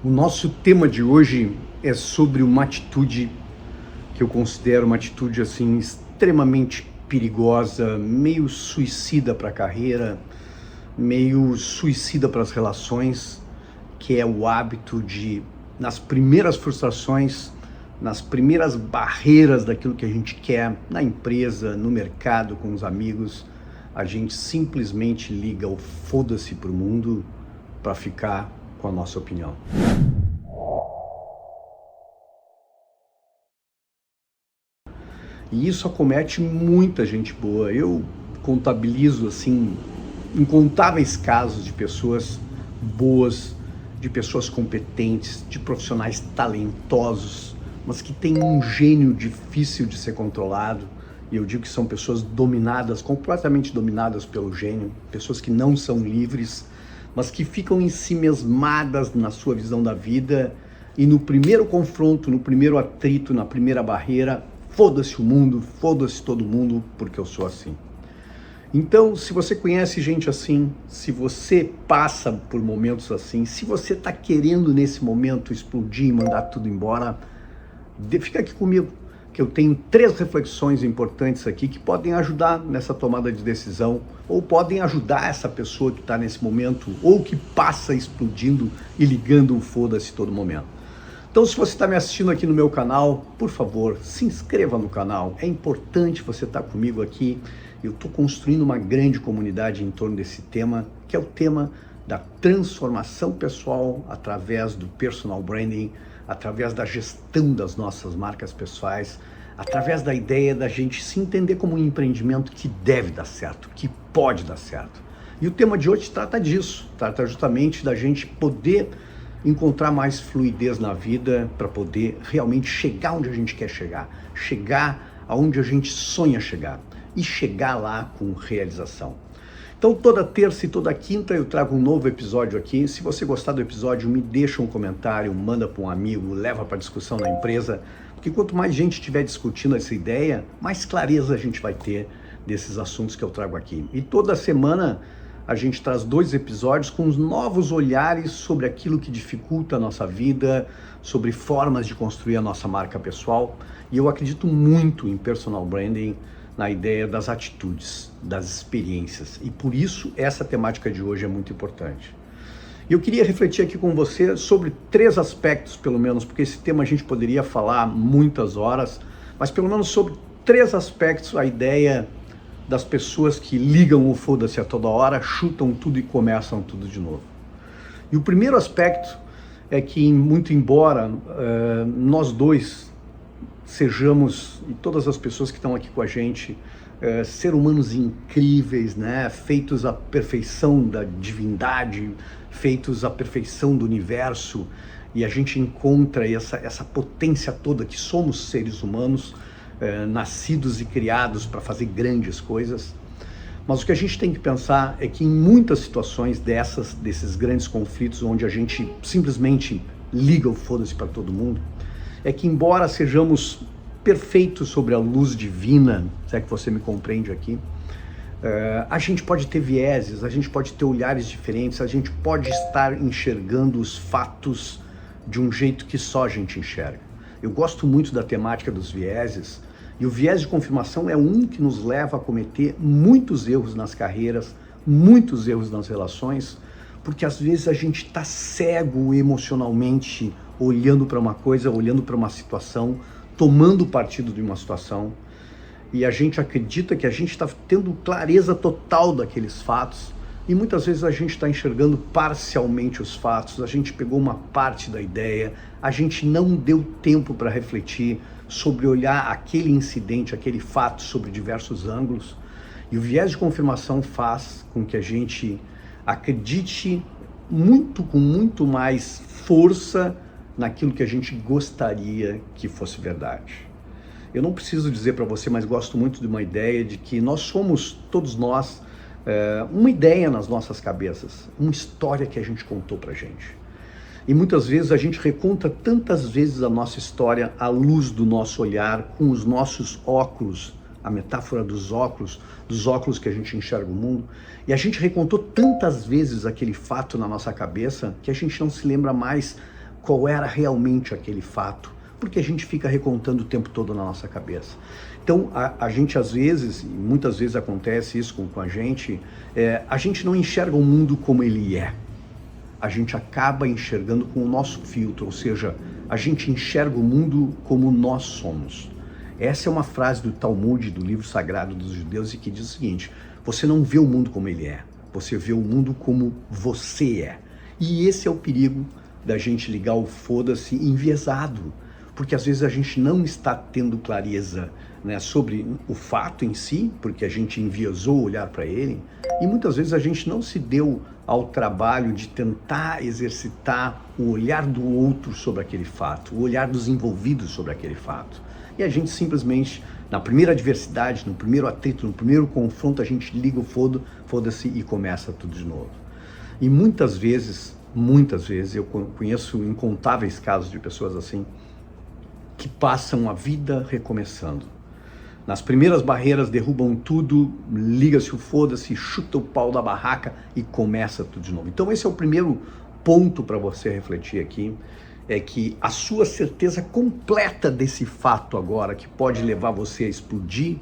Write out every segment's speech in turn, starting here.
O nosso tema de hoje é sobre uma atitude que eu considero uma atitude assim extremamente perigosa, meio suicida para a carreira, meio suicida para as relações, que é o hábito de, nas primeiras frustrações, nas primeiras barreiras daquilo que a gente quer na empresa, no mercado, com os amigos, a gente simplesmente liga o foda-se pro mundo para ficar com a nossa opinião. E isso acomete muita gente boa. Eu contabilizo assim incontáveis casos de pessoas boas, de pessoas competentes, de profissionais talentosos, mas que têm um gênio difícil de ser controlado. E eu digo que são pessoas dominadas, completamente dominadas pelo gênio, pessoas que não são livres, mas que ficam em si mesmadas na sua visão da vida, e no primeiro confronto, no primeiro atrito, na primeira barreira, foda-se o mundo, foda-se todo mundo, porque eu sou assim. Então, se você conhece gente assim, se você passa por momentos assim, se você está querendo nesse momento explodir e mandar tudo embora, fica aqui comigo, que eu tenho 3 reflexões importantes aqui que podem ajudar nessa tomada de decisão, ou podem ajudar essa pessoa que está nesse momento, ou que passa explodindo e ligando um foda-se todo momento. Então, se você está me assistindo aqui no meu canal, por favor, se inscreva no canal. É importante você estar comigo aqui. Eu estou construindo uma grande comunidade em torno desse tema, que é o tema da transformação pessoal através do personal branding, através da gestão das nossas marcas pessoais, através da ideia da gente se entender como um empreendimento que deve dar certo, que pode dar certo. E o tema de hoje trata disso, trata justamente da gente poder encontrar mais fluidez na vida para poder realmente chegar onde a gente quer chegar, chegar aonde a gente sonha chegar e chegar lá com realização. Então toda terça e toda quinta eu trago um novo episódio aqui. Se você gostar do episódio, me deixa um comentário, manda para um amigo, leva para discussão na empresa, porque quanto mais gente estiver discutindo essa ideia, mais clareza a gente vai ter desses assuntos que eu trago aqui. E toda semana a gente traz 2 episódios com os novos olhares sobre aquilo que dificulta a nossa vida, sobre formas de construir a nossa marca pessoal. E eu acredito muito em personal branding, na ideia das atitudes, das experiências. E por isso essa temática de hoje é muito importante. E eu queria refletir aqui com você sobre 3 aspectos, pelo menos, porque esse tema a gente poderia falar muitas horas, mas pelo menos sobre 3 aspectos, a ideia das pessoas que ligam o foda-se a toda hora, chutam tudo e começam tudo de novo. E o primeiro aspecto é que, muito embora nós dois sejamos, e todas as pessoas que estão aqui com a gente, ser humanos incríveis, né? Feitos à perfeição da divindade, feitos à perfeição do universo, e a gente encontra essa potência toda que somos seres humanos, nascidos e criados para fazer grandes coisas. Mas o que a gente tem que pensar é que em muitas situações desses grandes conflitos, onde a gente simplesmente liga o foda-se para todo mundo, é que embora sejamos perfeitos sobre a luz divina, se é que você me compreende aqui, a gente pode ter vieses, a gente pode ter olhares diferentes, a gente pode estar enxergando os fatos de um jeito que só a gente enxerga. Eu gosto muito da temática dos vieses, e o viés de confirmação é um que nos leva a cometer muitos erros nas carreiras, muitos erros nas relações, porque às vezes a gente está cego emocionalmente, olhando para uma coisa, olhando para uma situação, tomando partido de uma situação, e a gente acredita que a gente está tendo clareza total daqueles fatos, e muitas vezes a gente está enxergando parcialmente os fatos, a gente pegou uma parte da ideia, a gente não deu tempo para refletir sobre olhar aquele incidente, aquele fato sobre diversos ângulos, e o viés de confirmação faz com que a gente acredite com muito mais força naquilo que a gente gostaria que fosse verdade. Eu não preciso dizer para você, mas gosto muito de uma ideia de que nós somos, todos nós, uma ideia nas nossas cabeças, uma história que a gente contou pra gente. E muitas vezes a gente reconta tantas vezes a nossa história à luz do nosso olhar, com os nossos óculos, a metáfora dos óculos que a gente enxerga o mundo, e a gente recontou tantas vezes aquele fato na nossa cabeça que a gente não se lembra mais qual era realmente aquele fato, porque a gente fica recontando o tempo todo na nossa cabeça. Então, a gente às vezes, e muitas vezes acontece isso com a gente não enxerga o mundo como ele é. A gente acaba enxergando com o nosso filtro, ou seja, a gente enxerga o mundo como nós somos. Essa é uma frase do Talmud, do livro sagrado dos judeus, e que diz o seguinte: você não vê o mundo como ele é, você vê o mundo como você é. E esse é o perigo da gente ligar o foda-se enviesado, porque às vezes a gente não está tendo clareza, né, sobre o fato em si, porque a gente enviesou o olhar para ele, e muitas vezes a gente não se deu ao trabalho de tentar exercitar o olhar do outro sobre aquele fato, o olhar dos envolvidos sobre aquele fato. E a gente simplesmente, na primeira adversidade, no primeiro atrito, no primeiro confronto, a gente liga o foda-se e começa tudo de novo. E muitas vezes, eu conheço incontáveis casos de pessoas assim, que passam a vida recomeçando. Nas primeiras barreiras derrubam tudo, liga-se o foda-se, chuta o pau da barraca e começa tudo de novo. Então esse é o primeiro ponto para você refletir aqui, é que a sua certeza completa desse fato agora, que pode levar você a explodir,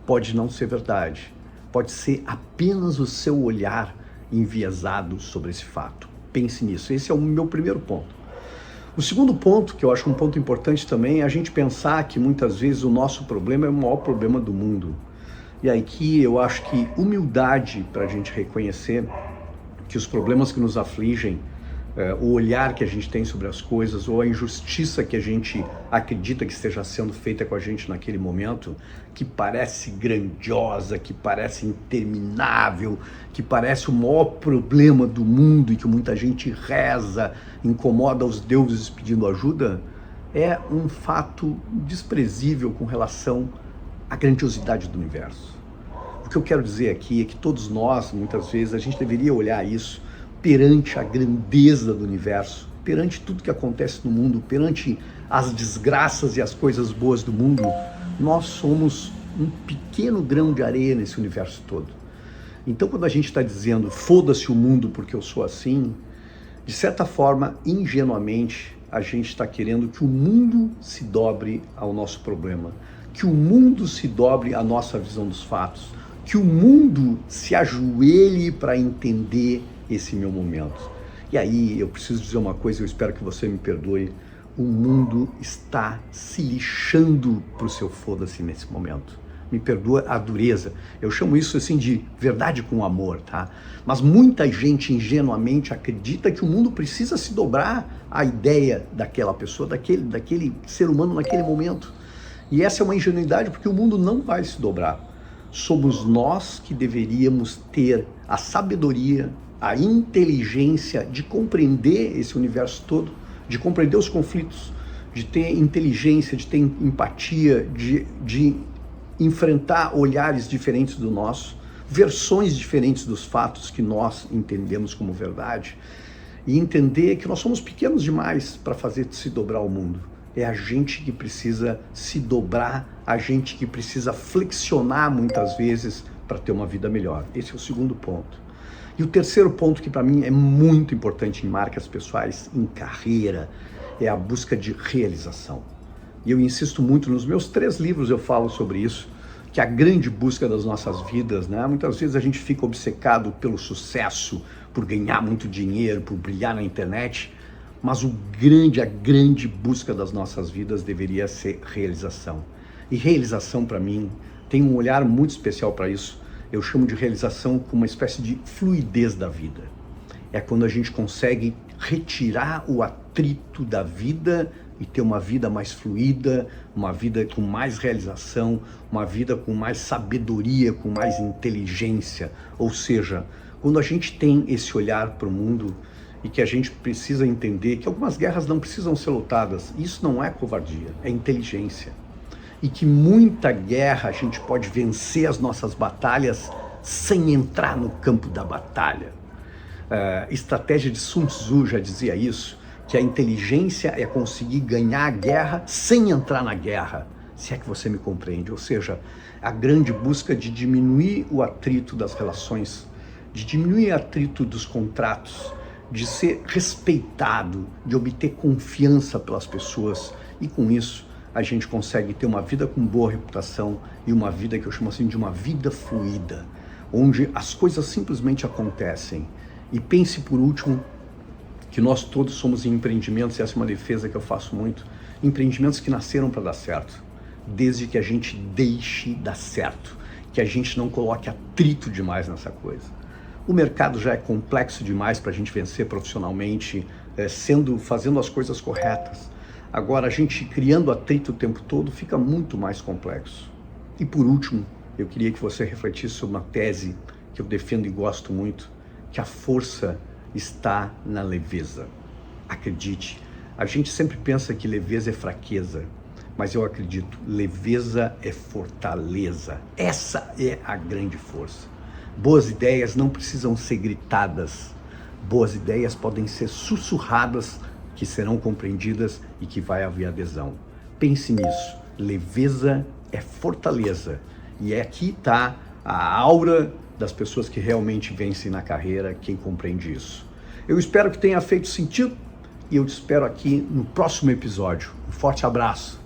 pode não ser verdade. Pode ser apenas o seu olhar enviesado sobre esse fato. Pense nisso. Esse é o meu primeiro ponto. O segundo ponto, que eu acho um ponto importante também, é a gente pensar que muitas vezes o nosso problema é o maior problema do mundo. E aí que eu acho que humildade para a gente reconhecer que os problemas que nos afligem, o olhar que a gente tem sobre as coisas, ou a injustiça que a gente acredita que esteja sendo feita com a gente naquele momento, que parece grandiosa, que parece interminável, que parece o maior problema do mundo e que muita gente reza, incomoda os deuses pedindo ajuda, é um fato desprezível com relação à grandiosidade do universo. O que eu quero dizer aqui é que todos nós, muitas vezes, a gente deveria olhar isso perante a grandeza do universo, perante tudo que acontece no mundo, perante as desgraças e as coisas boas do mundo. Nós somos um pequeno grão de areia nesse universo todo. Então, quando a gente está dizendo foda-se o mundo porque eu sou assim, de certa forma, ingenuamente, a gente está querendo que o mundo se dobre ao nosso problema, que o mundo se dobre à nossa visão dos fatos, que o mundo se ajoelhe para entender esse meu momento. E aí eu preciso dizer uma coisa, eu espero que você me perdoe: o mundo está se lixando pro seu foda-se nesse momento. Me perdoa a dureza, eu chamo isso assim de verdade com amor, tá? Mas muita gente ingenuamente acredita que o mundo precisa se dobrar à ideia daquela pessoa, daquele ser humano naquele momento. E essa é uma ingenuidade, porque o mundo não vai se dobrar. Somos nós que deveríamos ter a sabedoria, a inteligência de compreender esse universo todo, de compreender os conflitos, de ter inteligência, de ter empatia, de enfrentar olhares diferentes do nosso, versões diferentes dos fatos que nós entendemos como verdade, e entender que nós somos pequenos demais para fazer se dobrar o mundo. É a gente que precisa se dobrar, a gente que precisa flexionar muitas vezes para ter uma vida melhor. Esse é o segundo ponto. E o terceiro ponto, que para mim é muito importante em marcas pessoais, em carreira, é a busca de realização. E eu insisto muito, nos meus 3 livros eu falo sobre isso, que a grande busca das nossas vidas, né? Muitas vezes a gente fica obcecado pelo sucesso, por ganhar muito dinheiro, por brilhar na internet, mas a grande busca das nossas vidas deveria ser realização. E realização, para mim, tem um olhar muito especial para isso. Eu chamo de realização como uma espécie de fluidez da vida. É quando a gente consegue retirar o atrito da vida e ter uma vida mais fluida, uma vida com mais realização, uma vida com mais sabedoria, com mais inteligência. Ou seja, quando a gente tem esse olhar para o mundo e que a gente precisa entender que algumas guerras não precisam ser lutadas, isso não é covardia, é inteligência. E que muita guerra a gente pode vencer as nossas batalhas sem entrar no campo da batalha. Estratégia de Sun Tzu já dizia isso, que a inteligência é conseguir ganhar a guerra sem entrar na guerra, se é que você me compreende. Ou seja, a grande busca de diminuir o atrito das relações, de diminuir o atrito dos contratos, de ser respeitado, de obter confiança pelas pessoas, e com isso a gente consegue ter uma vida com boa reputação e uma vida que eu chamo assim de uma vida fluida, onde as coisas simplesmente acontecem. E pense por último que nós todos somos em empreendimentos, e essa é uma defesa que eu faço muito, empreendimentos que nasceram para dar certo, desde que a gente deixe dar certo, que a gente não coloque atrito demais nessa coisa. O mercado já é complexo demais para a gente vencer profissionalmente, fazendo as coisas corretas. Agora, a gente criando atrito o tempo todo fica muito mais complexo. E por último, eu queria que você refletisse sobre uma tese que eu defendo e gosto muito, que a força está na leveza. Acredite, a gente sempre pensa que leveza é fraqueza, mas eu acredito, leveza é fortaleza. Essa é a grande força. Boas ideias não precisam ser gritadas. Boas ideias podem ser sussurradas, que serão compreendidas e que vai haver adesão. Pense nisso. Leveza é fortaleza. E aqui está a aura das pessoas que realmente vencem na carreira, quem compreende isso. Eu espero que tenha feito sentido e eu te espero aqui no próximo episódio. Um forte abraço.